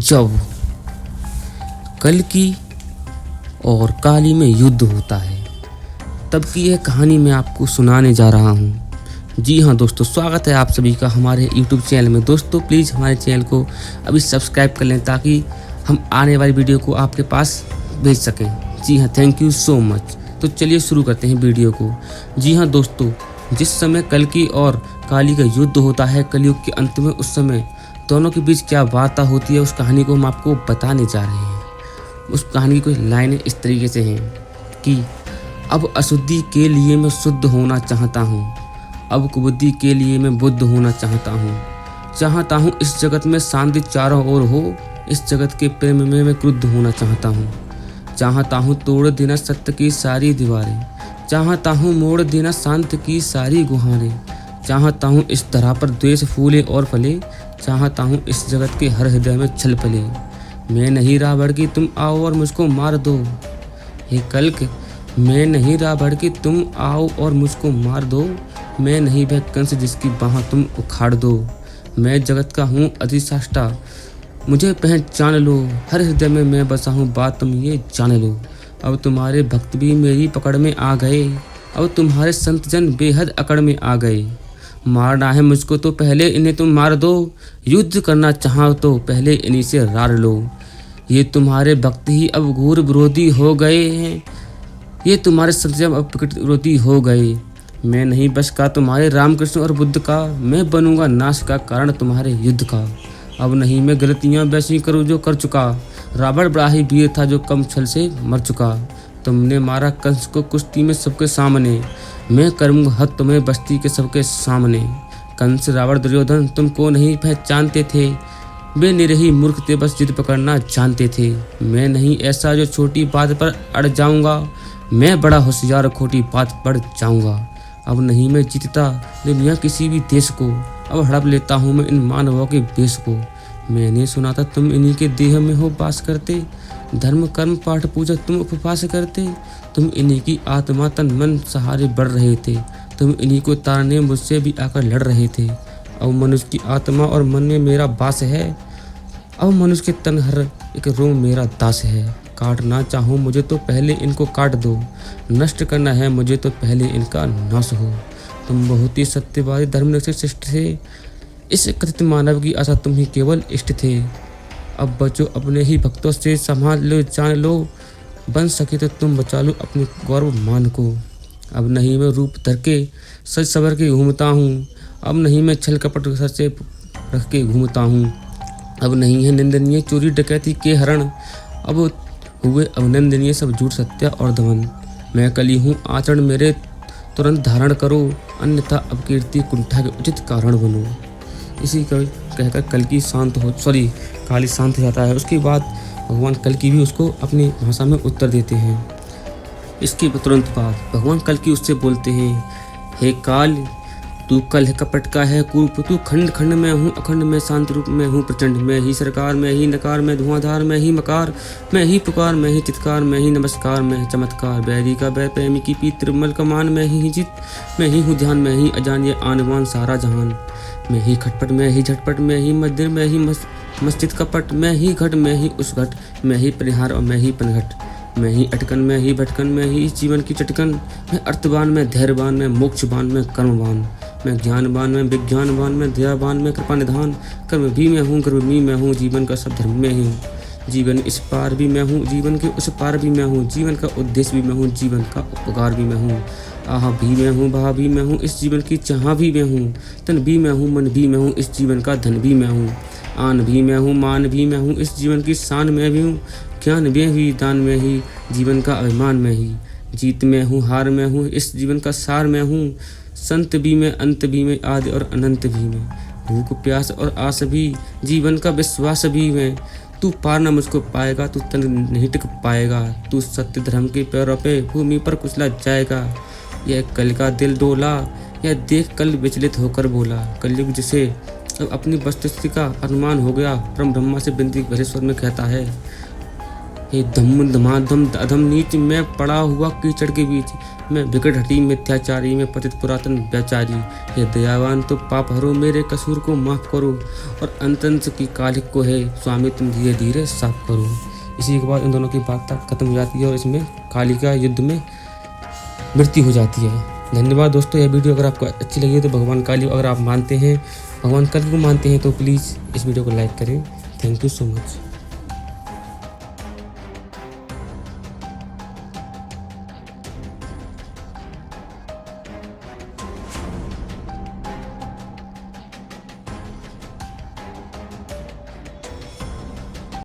जब कल्कि और काली में युद्ध होता है तब की यह कहानी मैं आपको सुनाने जा रहा हूँ। जी हाँ दोस्तों, स्वागत है आप सभी का हमारे यूट्यूब चैनल में। दोस्तों प्लीज़ हमारे चैनल को अभी सब्सक्राइब कर लें ताकि हम आने वाली वीडियो को आपके पास भेज सकें। जी हाँ, थैंक यू सो मच। तो चलिए शुरू करते हैं वीडियो को। जी हाँ दोस्तों, जिस समय कल्कि और काली का युद्ध होता है कलयुग के अंत में, उस समय दोनों के बीच क्या वार्ता होती है उस कहानी को हम आपको बताने जा रहे हैं। उस कहानी की कुछ लाइनें इस तरीके से हैं कि अब अशुद्धि के लिए मैं शुद्ध होना चाहता हूँ, अब कुबुद्धि के लिए मैं बुद्ध होना चाहता हूँ इस जगत में शांति चारों ओर हो, इस जगत के प्रेम में मैं क्रुद्ध होना चाहता हूँ तोड़ देना सत्य की सारी दीवारें, चाहता हूँ मोड़ देना शांत की सारी गुहारें, चाहता हूँ इस तरह पर द्वेष फूले और फले, चाहता हूँ इस जगत के हर हृदय में छल पले। मैं नहीं रावण की तुम आओ और मुझको मार दो, हे कल्क मैं नहीं रावण की तुम आओ और मुझको मार दो, मैं नहीं वह कंस जिसकी बाह तुम उखाड़ दो। मैं जगत का हूँ अधिष्ठाता, मुझे पहचान लो, हर हृदय में मैं बसा हूँ, बात तुम ये जान लो। अब तुम्हारे भक्त भी मेरी पकड़ में आ गए, अब तुम्हारे संत जन बेहद अकड़ में आ गए। मारना है मुझको तो पहले इन्हें तुम मार दो, युद्ध करना चाहो तो पहले इन्हीं से रार लो। ये तुम्हारे भक्त ही अब घोर विरोधी हो गए हैं, ये तुम्हारे संत जन अब प्रकट विरोधी हो गए। मैं नहीं बस का तुम्हारे रामकृष्ण और बुद्ध का, मैं बनूंगा नाश का कारण तुम्हारे युद्ध का। अब नहीं मैं गलतियां वैसी करूँ जो कर चुका, रावण बड़ा ही वीर था जो कम छल से मर चुका। तुमने मारा कंस को कुश्ती में सबके सामने, मैं करूँगा हद तुम्हें बस्ती के सबके सामने। कंस रावण दुर्योधन तुमको नहीं पहचानते थे, वे निरही मूर्ख थे बस जिद पकड़ना जानते थे। मैं नहीं ऐसा जो छोटी बात पर अड़ जाऊंगा, मैं बड़ा होशियार खोटी बात पड़ जाऊंगा। अब नहीं मैं जीतता दुनिया किसी भी देश को, अब हड़प लेता हूँ मैं इन मानवों के वेश को। मैंने सुना था तुम इन्हीं के देह में हो वास करते, धर्म कर्म पाठ पूजा तुम उपवास करते, तुम इन्हीं की आत्मा तन मन सहारे बढ़ रहे थे, तुम इन्हीं को तारने मुझसे भी आकर लड़ रहे थे। अब मनुष्य की आत्मा और मन में मेरा वास है, अब मनुष्य के तन हर एक रोम मेरा दास है। काटना चाहो मुझे तो पहले इनको काट दो, नष्ट करना है मुझे तो पहले इनका नाश हो। तुम बहुत ही सत्यवादी धर्मनिष्ठ श्रेष्ठ थे, इस कथित मानव की आशा तुम ही केवल इष्ट थे। अब बचो अपने ही भक्तों से, संभाल लो जान लो, बन सके तो तुम बचा लो अपने गौरव मान को। अब नहीं मैं रूप धर के सज सवर के घूमता हूँ, अब नहीं मैं छल कपट सर से रख के घूमता हूँ। अब नहीं है निंदनीय चोरी डकैती के हरण, अब हुए अभिनंदनीय सब झूठ सत्या और दमन। मैं कली हूँ आचरण मेरे तुरंत धारण करो, अन्यथा अपकीर्ति कुंठा के उचित कारण बनो। इसी का कहकर काली शांत हो जाता है। उसके बाद भगवान कल्कि भी उसको अपनी भाषा में उत्तर देते हैं। इसके तुरंत बाद भगवान कल्कि उससे बोलते हैं, हे काल तू कल है कपट का है कुरूप, तू खंड खंड में हूँ अखंड में शांत रूप में हूँ प्रचंड, मैं ही सरकार मैं ही नकार मैं धुआंधार मैं ही मकार, मैं ही पुकार मैं ही चित्कार मैं ही नमस्कार मैं ही चमत्कार, बैरी का बै प्रेमी की पीत त्रिमल कमान, मैं ही जित मैं ही हूँ ध्यान मैं ही अजान ये आनवान सारा जहान। मैं ही खटपट मैं ही झटपट मैं ही मदिर मैं ही मस्जिद कपट, मैं ही घट मैं ही उस घट, मैं ही परिहार और मैं ही पनघट, मैं ही अटकन मैं ही भटकन मैं ही इस जीवन की चटकन, मैं अर्थवान मैं धैर्यवान मैं मोक्षवान मैं कर्मवान, मैं ज्ञानवान मैं विज्ञानवान मैं दयावान मैं कृपा निधान, कर्म भी मैं हूँ गर्व भी मैं हूँ, जीवन का सब धर्म में ही हूँ, जीवन इस पार भी मैं हूँ जीवन के उस पार भी मैं हूँ, जीवन का उद्देश्य भी मैं हूँ जीवन का उपकार भी मैं हूँ, आहा भी मैं हूँ बहा भी मैं हूँ, इस जीवन की चाह भी मैं हूँ, तन भी मैं हूँ मन भी मैं हूँ, इस जीवन का धन भी मैं हूँ, आन भी मैं हूँ मान भी मैं हूँ, इस जीवन की शान में भी हूँ, ज्ञान में भी दान में ही, जीवन का अभिमान में ही, जीत में हूँ हार में हूँ, इस जीवन का सार में हूँ, संत भी मैं अंत भी मैं आदि और अनंत भी मैं, भूख प्यास और आस भी, जीवन का विश्वास भी मैं। तू पार न मुझको पाएगा, तू तन नहीं टिक पाएगा, तू सत्य धर्म के पैरों पे भूमि पर कुचला जाएगा। यह कल का दिल डोला, यह देख कल विचलित होकर बोला, कलयुग जिसे अब अपनी वस्तुस्थिति का अनुमान हो गया, परम ब्रह्मा से बिनती भरे स्वर में कहता है, हे धम धमाधम अधम नीच, मैं पड़ा हुआ कीचड़ के बीच, मैं विकट हटी मिथ्याचारी, मैं पतित पुरातन व्यचारी। हे दयावान तो पाप हरो, मेरे कसूर को माफ़ करो, और अंतंस की कालिक को है स्वामी तुम धीरे धीरे साफ करो। इसी के बाद इन दोनों की वार्ता खत्म हो जाती है और इसमें काली का युद्ध में मृत्यु हो जाती है। धन्यवाद दोस्तों। यह वीडियो अगर आपको अच्छी लगी तो भगवान काली अगर आप मानते हैं, भगवान काली को मानते हैं तो प्लीज़ इस वीडियो को लाइक करें। Thank you so much.